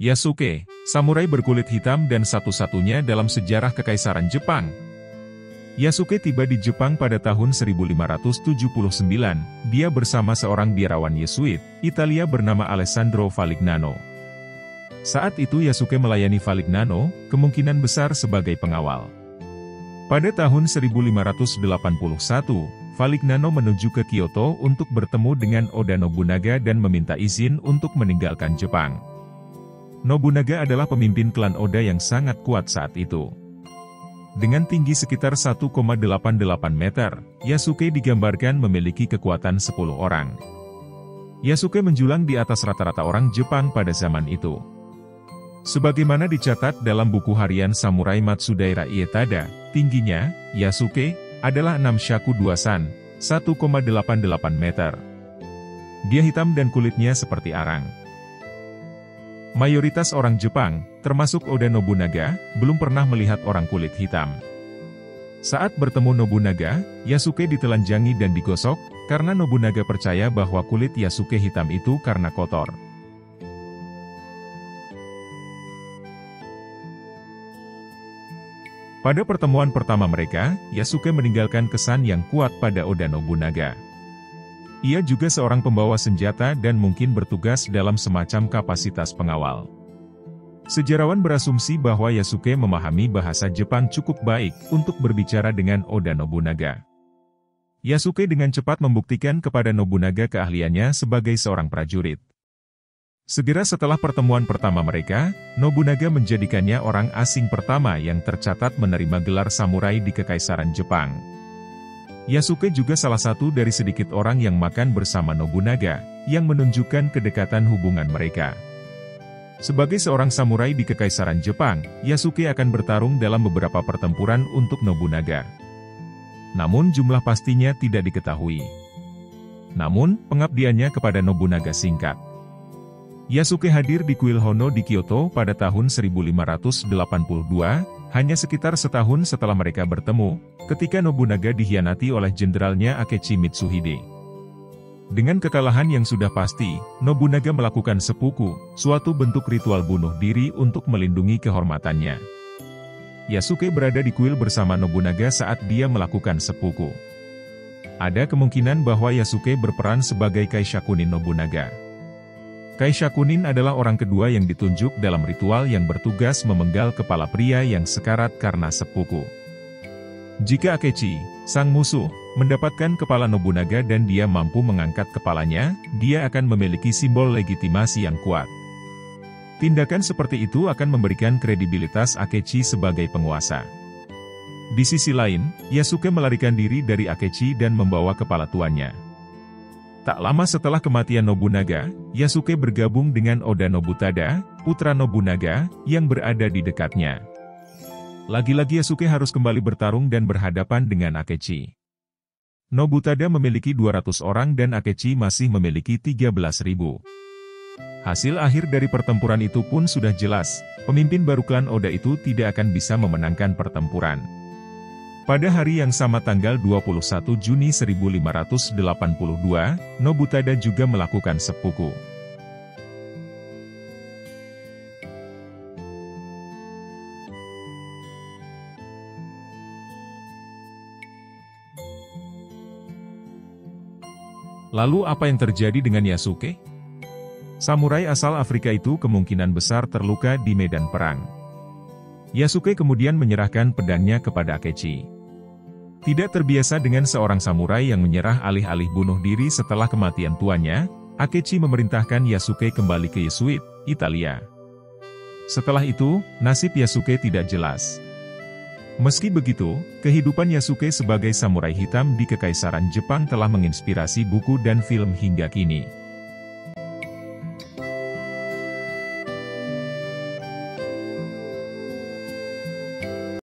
Yasuke, samurai berkulit hitam dan satu-satunya dalam sejarah Kekaisaran Jepang. Yasuke tiba di Jepang pada tahun 1579, dia bersama seorang biarawan Yesuit, Italia bernama Alessandro Falignano. Saat itu Yasuke melayani Falignano, kemungkinan besar sebagai pengawal. Pada tahun 1581, Falignano menuju ke Kyoto untuk bertemu dengan Oda Nobunaga dan meminta izin untuk meninggalkan Jepang. Nobunaga adalah pemimpin klan Oda yang sangat kuat saat itu. Dengan tinggi sekitar 1,88 meter, Yasuke digambarkan memiliki kekuatan 10 orang. Yasuke menjulang di atas rata-rata orang Jepang pada zaman itu. Sebagaimana dicatat dalam buku harian Samurai Matsudaira Ietada, tingginya, Yasuke, adalah 6 syaku 2 san, 1,88 meter. Dia hitam dan kulitnya seperti arang. Mayoritas orang Jepang, termasuk Oda Nobunaga, belum pernah melihat orang kulit hitam. Saat bertemu Nobunaga, Yasuke ditelanjangi dan digosok, karena Nobunaga percaya bahwa kulit Yasuke hitam itu karena kotor. Pada pertemuan pertama mereka, Yasuke meninggalkan kesan yang kuat pada Oda Nobunaga. Ia juga seorang pembawa senjata dan mungkin bertugas dalam semacam kapasitas pengawal. Sejarawan berasumsi bahwa Yasuke memahami bahasa Jepang cukup baik untuk berbicara dengan Oda Nobunaga. Yasuke dengan cepat membuktikan kepada Nobunaga keahliannya sebagai seorang prajurit. Segera setelah pertemuan pertama mereka, Nobunaga menjadikannya orang asing pertama yang tercatat menerima gelar samurai di Kekaisaran Jepang. Yasuke juga salah satu dari sedikit orang yang makan bersama Nobunaga, yang menunjukkan kedekatan hubungan mereka. Sebagai seorang samurai di Kekaisaran Jepang, Yasuke akan bertarung dalam beberapa pertempuran untuk Nobunaga. Namun jumlah pastinya tidak diketahui. Namun, pengabdiannya kepada Nobunaga singkat. Yasuke hadir di kuil Hono di Kyoto pada tahun 1582, hanya sekitar setahun setelah mereka bertemu, ketika Nobunaga dikhianati oleh jenderalnya Akechi Mitsuhide. Dengan kekalahan yang sudah pasti, Nobunaga melakukan seppuku, suatu bentuk ritual bunuh diri untuk melindungi kehormatannya. Yasuke berada di kuil bersama Nobunaga saat dia melakukan seppuku. Ada kemungkinan bahwa Yasuke berperan sebagai Kaishakunin Nobunaga. Kaishakunin adalah orang kedua yang ditunjuk dalam ritual yang bertugas memenggal kepala pria yang sekarat karena seppuku. Jika Akechi, sang musuh, mendapatkan kepala Nobunaga dan dia mampu mengangkat kepalanya, dia akan memiliki simbol legitimasi yang kuat. Tindakan seperti itu akan memberikan kredibilitas Akechi sebagai penguasa. Di sisi lain, Yasuke melarikan diri dari Akechi dan membawa kepala tuannya. Tak lama setelah kematian Nobunaga, Yasuke bergabung dengan Oda Nobutada, putra Nobunaga, yang berada di dekatnya. Lagi-lagi Yasuke harus kembali bertarung dan berhadapan dengan Akechi. Nobutada memiliki 200 orang dan Akechi masih memiliki 13.000. Hasil akhir dari pertempuran itu pun sudah jelas, pemimpin baru klan Oda itu tidak akan bisa memenangkan pertempuran. Pada hari yang sama tanggal 21 Juni 1582, Nobutada juga melakukan seppuku. Lalu apa yang terjadi dengan Yasuke? Samurai asal Afrika itu kemungkinan besar terluka di medan perang. Yasuke kemudian menyerahkan pedangnya kepada Akechi. Tidak terbiasa dengan seorang samurai yang menyerah alih-alih bunuh diri setelah kematian tuannya, Akechi memerintahkan Yasuke kembali ke Yesuit, Italia. Setelah itu, nasib Yasuke tidak jelas. Meski begitu, kehidupan Yasuke sebagai samurai hitam di Kekaisaran Jepang telah menginspirasi buku dan film hingga kini.